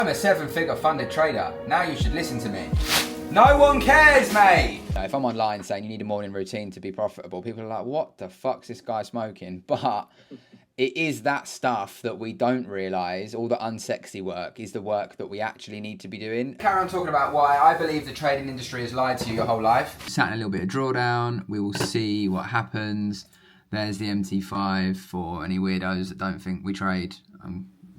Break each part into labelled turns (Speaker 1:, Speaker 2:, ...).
Speaker 1: I'm a 7-figure funded trader. Now you should listen to me. No one cares, mate! If I'm online saying you need a morning routine to be profitable, people are like, what the fuck's this guy smoking? But it is that stuff that we don't realise, all the unsexy work, is the work that we actually need to be doing. Carry on talking about why I believe the trading industry has lied to you your whole life. Sat in a little bit of drawdown, we will see what happens. There's the MT5 for any weirdos that don't think we trade.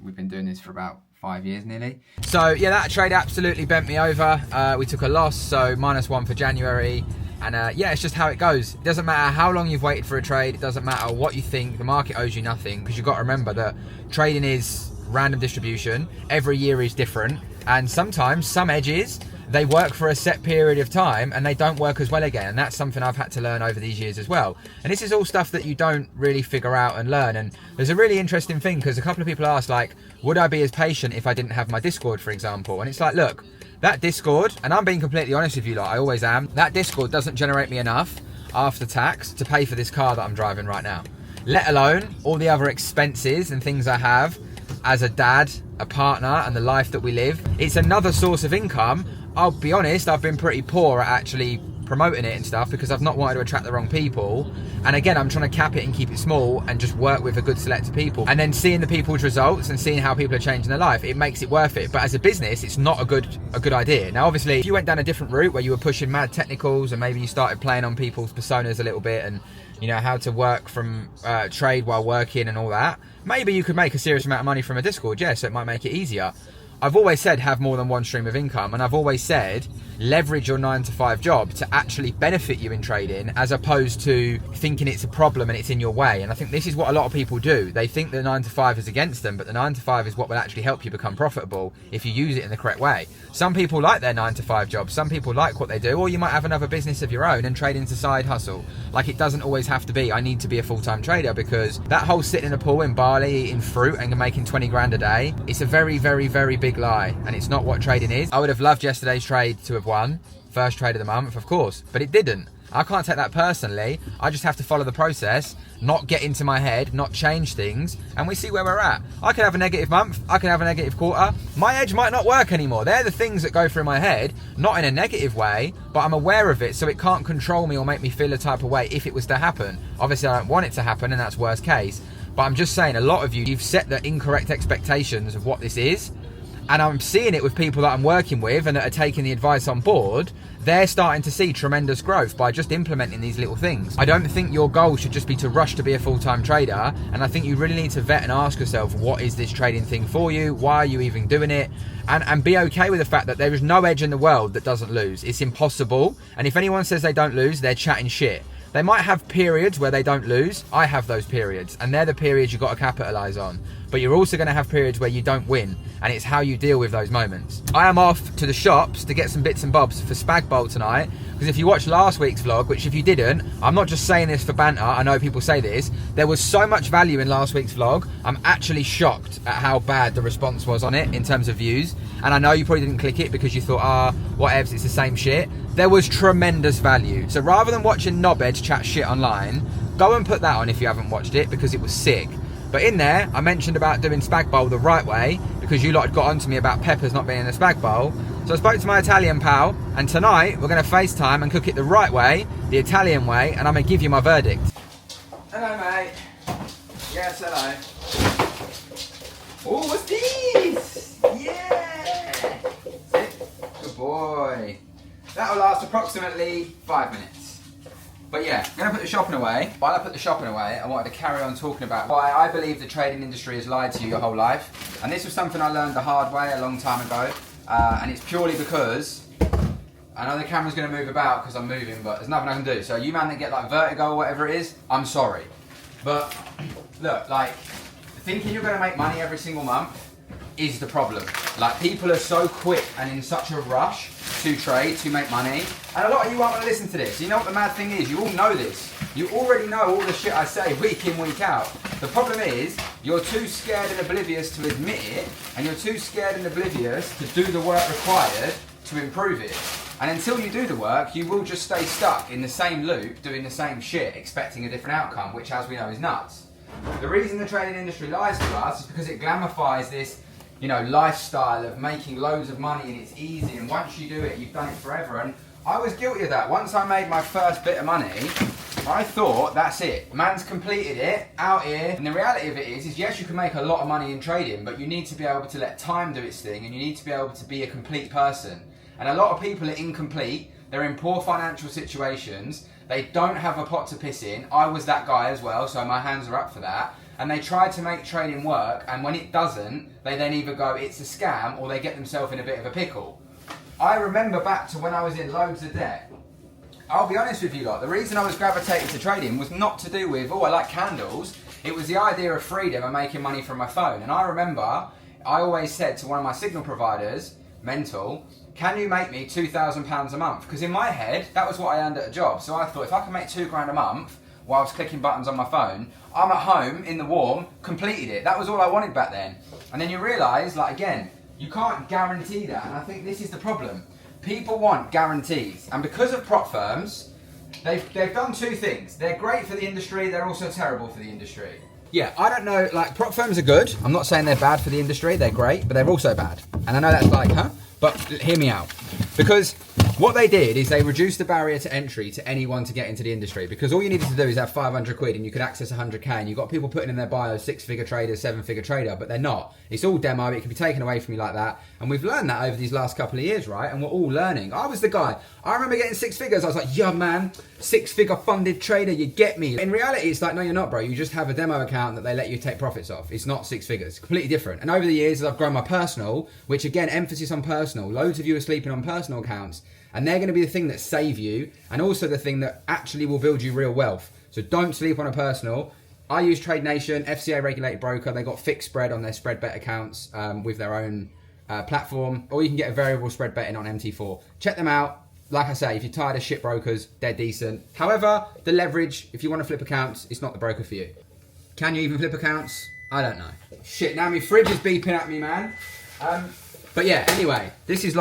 Speaker 1: We've been doing this for about 5 years nearly. So yeah, that trade absolutely bent me over. We took a loss, so -1 for January. And yeah, it's just how it goes. It doesn't matter how long you've waited for a trade. It doesn't matter what you think. The market owes you nothing, because you've got to remember that trading is random distribution. Every year is different. And sometimes some edges, they work for a set period of time and they don't work as well again. And that's something I've had to learn over these years as well. And this is all stuff that you don't really figure out and learn. And there's a really interesting thing, because a couple of people asked, like, would I be as patient if I didn't have my Discord, for example? And it's like, look, that Discord, and I'm being completely honest with you, like I always am, that Discord doesn't generate me enough after tax to pay for this car that I'm driving right now. Let alone all the other expenses and things I have as a dad, a partner, and the life that we live. It's another source of income. I'll be honest, I've been pretty poor at actually promoting it and stuff, because I've not wanted to attract the wrong people. And again, I'm trying to cap it and keep it small and just work with a good select of people. And then seeing the people's results and seeing how people are changing their life, it makes it worth it. But as a business, it's not a good idea. Now, obviously, if you went down a different route where you were pushing mad technicals and maybe you started playing on people's personas a little bit and, you know, how to work from trade while working and all that, maybe you could make a serious amount of money from a Discord, yeah, so it might make it easier. I've always said have more than one stream of income, and I've always said leverage your 9-to-5 job to actually benefit you in trading, as opposed to thinking it's a problem and it's in your way. And I think this is what a lot of people do. They think the 9-to-5 is against them, but the 9-to-5 is what will actually help you become profitable if you use it in the correct way. Some people like their 9-to-5 jobs, some people like what they do, or you might have another business of your own and trading's a side hustle. Like, it doesn't always have to be, I need to be a full-time trader, because that whole sitting in a pool in Bali eating fruit and making 20 grand a day, it's a very, very, very big lie, and it's not what trading is. I would have loved yesterday's trade to have won, first trade of the month, of course, but it didn't. I can't take that personally. I just have to follow the process, not get into my head, not change things, and we see where we're at. I could have a negative month, I could have a negative quarter. My edge might not work anymore. They're the things that go through my head, not in a negative way, but I'm aware of it, so it can't control me or make me feel a type of way if it was to happen. Obviously, I don't want it to happen, and that's worst case. But I'm just saying, a lot of you've set the incorrect expectations of what this is. And I'm seeing it with people that I'm working with and that are taking the advice on board. They're starting to see tremendous growth by just implementing these little things. I don't think your goal should just be to rush to be a full-time trader. And I think you really need to vet and ask yourself, what is this trading thing for you? Why are you even doing it? And be okay with the fact that there is no edge in the world that doesn't lose. It's impossible. And if anyone says they don't lose, they're chatting shit. They might have periods where they don't lose. I have those periods, and they're the periods you've got to capitalize on. But you're also going to have periods where you don't win, and it's how you deal with those moments. I am off to the shops to get some bits and bobs for Spag Bowl tonight, because if you watched last week's vlog, which if you didn't, I'm not just saying this for banter, I know people say this, there was so much value in last week's vlog. I'm actually shocked at how bad the response was on it in terms of views. And I know you probably didn't click it because you thought, whatevs, it's the same shit. There was tremendous value. So rather than watching knobheads chat shit online, go and put that on if you haven't watched it, because it was sick. But in there, I mentioned about doing Spag Bowl the right way, because you lot had got onto me about peppers not being in a Spag Bowl. So I spoke to my Italian pal, and tonight we're going to FaceTime and cook it the right way, the Italian way, and I'm going to give you my verdict. Hello, mate. Yes, hello. Oh, what's this? Yeah! Good boy. That'll last approximately 5 minutes. But yeah, I'm going to put the shopping away. While I put the shopping away, I wanted to carry on talking about why I believe the trading industry has lied to you your whole life. And this was something I learned the hard way a long time ago. And it's purely because, I know the camera's going to move about because I'm moving, but there's nothing I can do. So you man that get like vertigo or whatever it is, I'm sorry. But look, like, thinking you're going to make money every single month is the problem. Like, people are so quick and in such a rush to trade, to make money. And a lot of you won't want to listen to this. You know what the mad thing is? You all know this. You already know all the shit I say week in, week out. The problem is, you're too scared and oblivious to admit it, and you're too scared and oblivious to do the work required to improve it. And until you do the work, you will just stay stuck in the same loop, doing the same shit, expecting a different outcome, which, as we know, is nuts. The reason the trading industry lies to us is because it glamifies this, you know, lifestyle of making loads of money and it's easy, and once you do it, you've done it forever. And I was guilty of that. Once I made my first bit of money, I thought, that's it. Man's completed it, out here. And the reality of it is yes, you can make a lot of money in trading, but you need to be able to let time do its thing, and you need to be able to be a complete person. And a lot of people are incomplete. They're in poor financial situations. They don't have a pot to piss in. I was that guy as well, so my hands are up for that. And they try to make trading work, and when it doesn't, they then either go, it's a scam, or they get themselves in a bit of a pickle. I remember back to when I was in loads of debt. I'll be honest with you lot, the reason I was gravitating to trading was not to do with, I like candles. It was the idea of freedom and making money from my phone. And I remember, I always said to one of my signal providers, Mental, can you make me £2,000 a month? Because in my head, that was what I earned at a job. So I thought, if I can make £2 a month while I was clicking buttons on my phone, I'm at home in the warm, completed it. That was all I wanted back then. And then you realise, like again, you can't guarantee that. And I think this is the problem. People want guarantees, and because of prop firms, they've done two things. They're great for the industry, they're also terrible for the industry. Yeah, I don't know, like prop firms are good. I'm not saying they're bad for the industry, they're great, but they're also bad. And I know that's like, huh? But hear me out. Because what they did is they reduced the barrier to entry to anyone to get into the industry, because all you needed to do is have 500 quid and you could access 100k, and you've got people putting in their bio 6-figure trader, 7-figure trader, but they're not. It's all demo, it can be taken away from you like that. And we've learned that over these last couple of years, right? And we're all learning. I was the guy. I remember getting 6 figures. I was like, yeah, man, 6-figure funded trader, you get me. In reality, it's like, no, you're not, bro. You just have a demo account that they let you take profits off. It's not 6 figures. Completely different. And over the years, as I've grown my personal, which again, emphasis on personal, loads of you are sleeping on personal accounts, and they're going to be the thing that save you, and also the thing that actually will build you real wealth. So don't sleep on a personal. I use Trade Nation, FCA regulated broker. They got fixed spread on their spread bet accounts with their own platform, or you can get a variable spread betting on MT4. Check them out. Like I say, if you're tired of shit brokers, they're decent. However, the leverage, if you want to flip accounts, it's not the broker for you. Can you even flip accounts? I don't know. Shit, now my fridge is beeping at me, man. But yeah, anyway, this is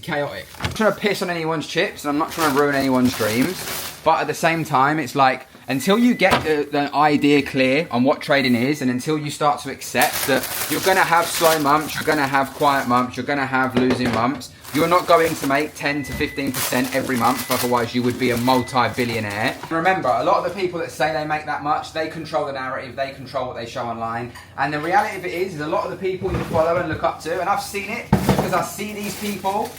Speaker 1: chaotic. I'm not trying to piss on anyone's chips, and I'm not trying to ruin anyone's dreams. But at the same time, it's like, until you get the idea clear on what trading is, and until you start to accept that you're going to have slow months, you're going to have quiet months, you're going to have losing months, you're not going to make 10 to 15% every month, otherwise you would be a multi-billionaire. Remember, a lot of the people that say they make that much, they control the narrative, they control what they show online. And the reality of it is a lot of the people you follow and look up to, and I've seen it because I see these people,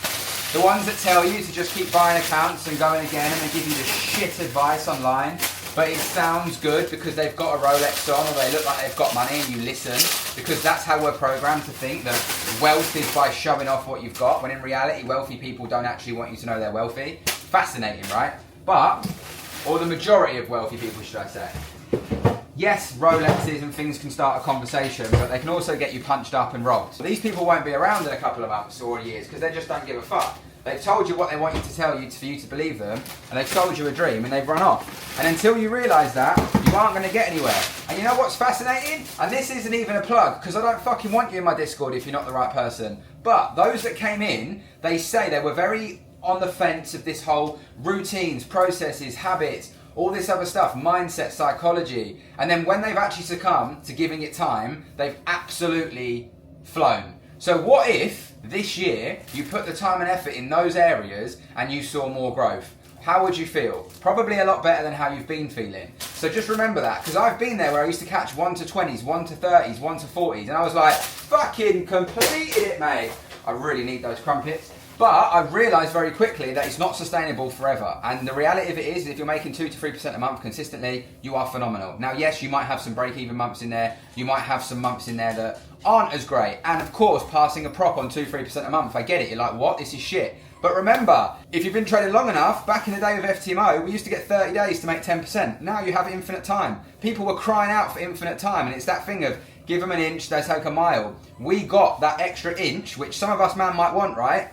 Speaker 1: the ones that tell you to just keep buying accounts and going again, and they give you the shit advice online. But it sounds good because they've got a Rolex on, or they look like they've got money, and you listen, because that's how we're programmed to think that wealth is by showing off what you've got, when in reality wealthy people don't actually want you to know they're wealthy. Fascinating, right? But, or the majority of wealthy people, should I say. Yes, Rolexes and things can start a conversation, but they can also get you punched up and robbed. So these people won't be around in a couple of months or years because they just don't give a fuck. They've told you what they want you to tell you for you to believe them, and they've told you a dream and they've run off. And until you realise that, you aren't going to get anywhere. And you know what's fascinating? And this isn't even a plug, because I don't fucking want you in my Discord if you're not the right person. But those that came in, they say they were very on the fence of this whole routines, processes, habits, all this other stuff, mindset, psychology. And then when they've actually succumbed to giving it time, they've absolutely flown. So what if this year you put the time and effort in those areas and you saw more growth? How would you feel? Probably a lot better than how you've been feeling. So just remember that, because I've been there where I used to catch 1 to 20s, 1 to 30s, 1 to 40s, and I was like, fucking completed it, mate. I really need those crumpets. But I've realised very quickly that it's not sustainable forever. And the reality of it is, if you're making 2 to 3% a month consistently, you are phenomenal. Now, yes, you might have some break-even months in there. You might have some months in there that aren't as great. And of course, passing a prop on 2-3% a month, I get it. You're like, what? This is shit. But remember, if you've been trading long enough, back in the day with FTMO, we used to get 30 days to make 10%. Now you have infinite time. People were crying out for infinite time, and it's that thing of, give them an inch, they take a mile. We got that extra inch, which some of us man might want, right?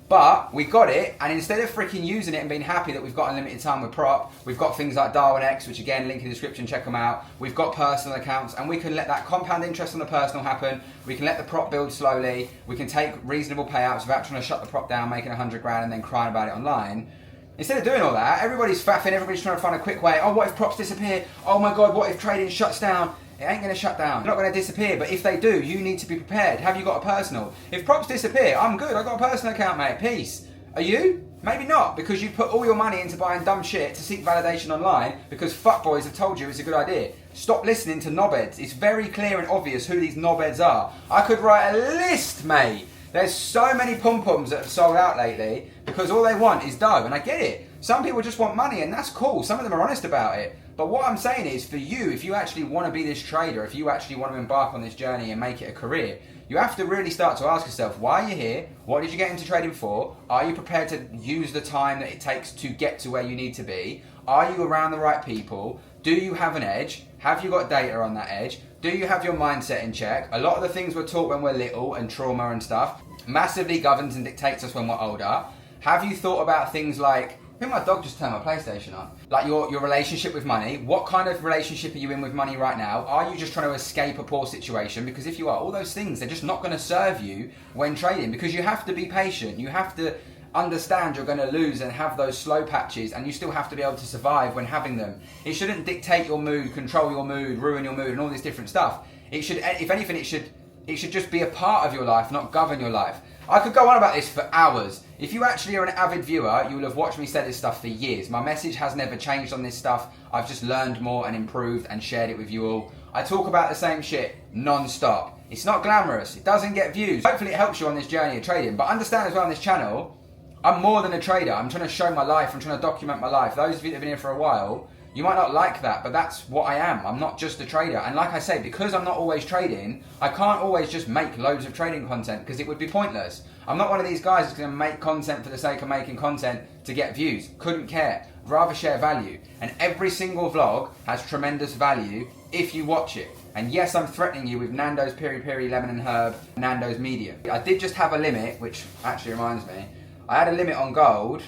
Speaker 1: But we got it, and instead of freaking using it and being happy that we've got unlimited time with prop, we've got things like Darwin X, which again, link in the description, check them out. We've got personal accounts, and we can let that compound interest on the personal happen. We can let the prop build slowly. We can take reasonable payouts without trying to shut the prop down, making 100 grand and then crying about it online. Instead of doing all that, everybody's faffing, everybody's trying to find a quick way. Oh, what if props disappear? Oh my God, what if trading shuts down? It ain't going to shut down. They're not going to disappear, but if they do, you need to be prepared. Have you got a personal? If props disappear, I'm good. I've got a personal account, mate. Peace. Are you? Maybe not, because you've put all your money into buying dumb shit to seek validation online because fuckboys have told you it's a good idea. Stop listening to knobheads. It's very clear and obvious who these knobheads are. I could write a list, mate. There's so many pom-poms that have sold out lately because all they want is dough, and I get it. Some people just want money, and that's cool. Some of them are honest about it. But what I'm saying is, for you, if you actually want to be this trader, if you actually want to embark on this journey and make it a career, you have to really start to ask yourself, why are you here? What did you get into trading for? Are you prepared to use the time that it takes to get to where you need to be? Are you around the right people? Do you have an edge? Have you got data on that edge? Do you have your mindset in check? A lot of the things we're taught when we're little and trauma and stuff massively governs and dictates us when we're older. Have you thought about things like, I think my dog just turned my PlayStation on. Like your relationship with money. What kind of relationship are you in with money right now? Are you just trying to escape a poor situation? Because if you are, all those things, they're just not going to serve you when trading, because you have to be patient. You have to understand you're going to lose and have those slow patches, and you still have to be able to survive when having them. It shouldn't dictate your mood, control your mood, ruin your mood, and all this different stuff. It should, if anything, it should just be a part of your life, not govern your life. I could go on about this for hours. If you actually are an avid viewer, you will have watched me say this stuff for years. My message has never changed on this stuff. I've just learned more and improved and shared it with you all. I talk about the same shit non-stop. It's not glamorous. It doesn't get views. Hopefully it helps you on this journey of trading. But understand as well on this channel, I'm more than a trader. I'm trying to show my life. I'm trying to document my life. Those of you that have been here for a while, you might not like that, but that's what I am. I'm not just a trader. And like I say, because I'm not always trading, I can't always just make loads of trading content because it would be pointless. I'm not one of these guys who's going to make content for the sake of making content to get views. Couldn't care. Rather share value. And every single vlog has tremendous value if you watch it. And yes, I'm threatening you with Nando's Piri Piri Lemon and Herb, Nando's Medium. I did just have a limit, which actually reminds me. I had a limit on gold,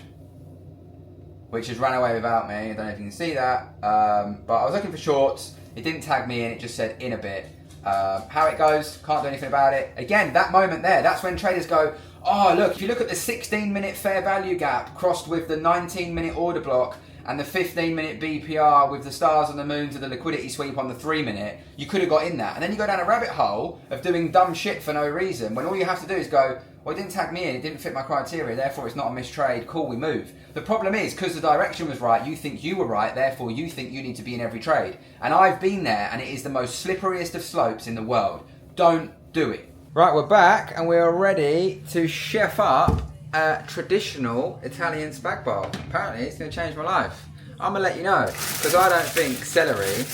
Speaker 1: which has run away without me. I don't know if you can see that. But I was looking for shorts. It didn't tag me in. It just said in a bit. How it goes, can't do anything about it. Again, that moment there, that's when traders go, oh, look, if you look at the 16-minute fair value gap crossed with the 19-minute order block and the 15-minute BPR with the stars and the moons of the liquidity sweep on the 3-minute, you could have got in that. And then you go down a rabbit hole of doing dumb shit for no reason, when all you have to do is go, well, it didn't tag me in, it didn't fit my criteria, therefore it's not a mistrade, cool, we move. The problem is, because the direction was right, you think you were right, therefore you think you need to be in every trade. And I've been there, and it is the most slipperiest of slopes in the world. Don't do it. Right, we're back, and we're ready to chef up a traditional Italian spag bowl. Apparently, it's going to change my life. I'm going to let you know, because I don't think celery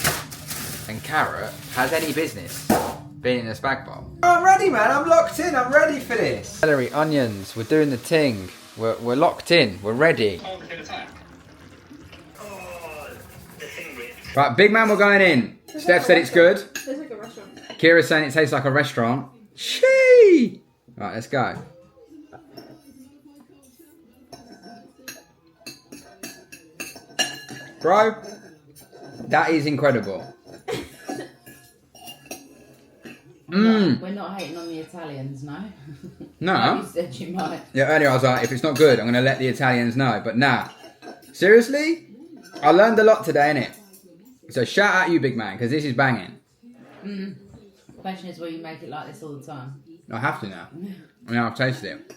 Speaker 1: and carrot has any business being in a spag bowl. I'm ready, man. I'm locked in. I'm ready for this. Celery, onions. We're doing the ting. We're locked in. We're ready. Right, big man, we're going in. Steph said it's good.
Speaker 2: Tastes like a restaurant.
Speaker 1: Kira's saying it tastes like a restaurant. Shee! Right, let's go. Bro, that is incredible.
Speaker 3: We're not hating on the Italians, no?
Speaker 1: No.
Speaker 3: You said you might.
Speaker 1: Yeah, earlier I was like, if it's not good, I'm going to let the Italians know. But nah. Seriously? I learned a lot today, innit? So shout out you, big man, because this is banging.
Speaker 3: Question is, will you make it like this all the time?
Speaker 1: I have to now. I mean, I've tasted it.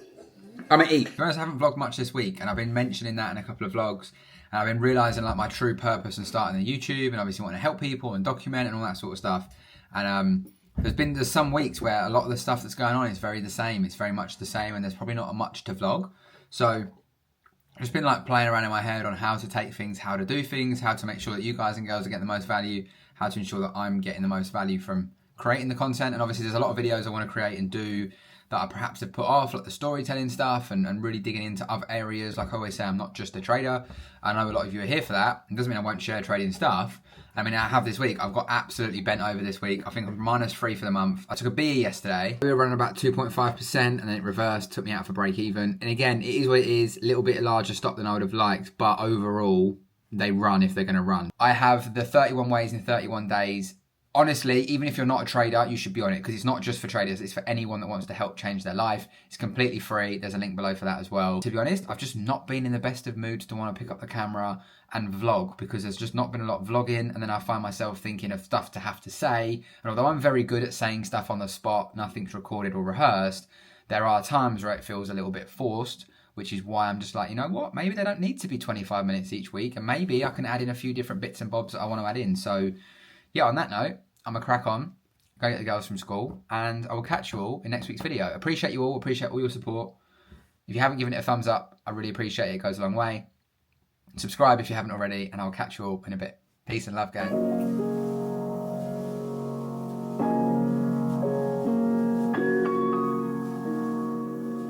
Speaker 1: I'm going to eat. I haven't vlogged much this week, and I've been mentioning that in a couple of vlogs. And I've been realising like my true purpose in starting the YouTube, and obviously wanting to help people and document and all that sort of stuff. And there's some weeks where a lot of the stuff that's going on is very the same. It's very much the same, and there's probably not much to vlog. So I've just been like playing around in my head on how to take things, how to do things, how to make sure that you guys and girls are getting the most value, how to ensure that I'm getting the most value from creating the content. And obviously there's a lot of videos I want to create and do that I perhaps have put off, like the storytelling stuff and really digging into other areas. Like I always say, I'm not just a trader. I know a lot of you are here for that. It doesn't mean I won't share trading stuff. I mean, I have this week. I've got absolutely bent over this week. I think I'm -3 for the month. I took a BE yesterday. We were running about 2.5% and then it reversed, took me out for break even. And again, it is what it is. A little bit larger stop than I would have liked, but overall, they run if they're going to run. I have the 31 ways in 31 days Honestly, even if you're not a trader, you should be on it because it's not just for traders. It's for anyone that wants to help change their life. It's completely free. There's a link below for that as well. To be honest, I've just not been in the best of moods to want to pick up the camera and vlog because there's just not been a lot of vlogging. And then I find myself thinking of stuff to have to say. And although I'm very good at saying stuff on the spot, nothing's recorded or rehearsed, there are times where it feels a little bit forced, which is why I'm just like, you know what? Maybe they don't need to be 25 minutes each week. And maybe I can add in a few different bits and bobs that I want to add in. So yeah, on that note, I'm going to crack on, go get the girls from school, and I will catch you all in next week's video. Appreciate you all, appreciate all your support. If you haven't given it a thumbs up, I really appreciate it. It goes a long way. Subscribe if you haven't already, and I'll catch you all in a bit. Peace and love, gang.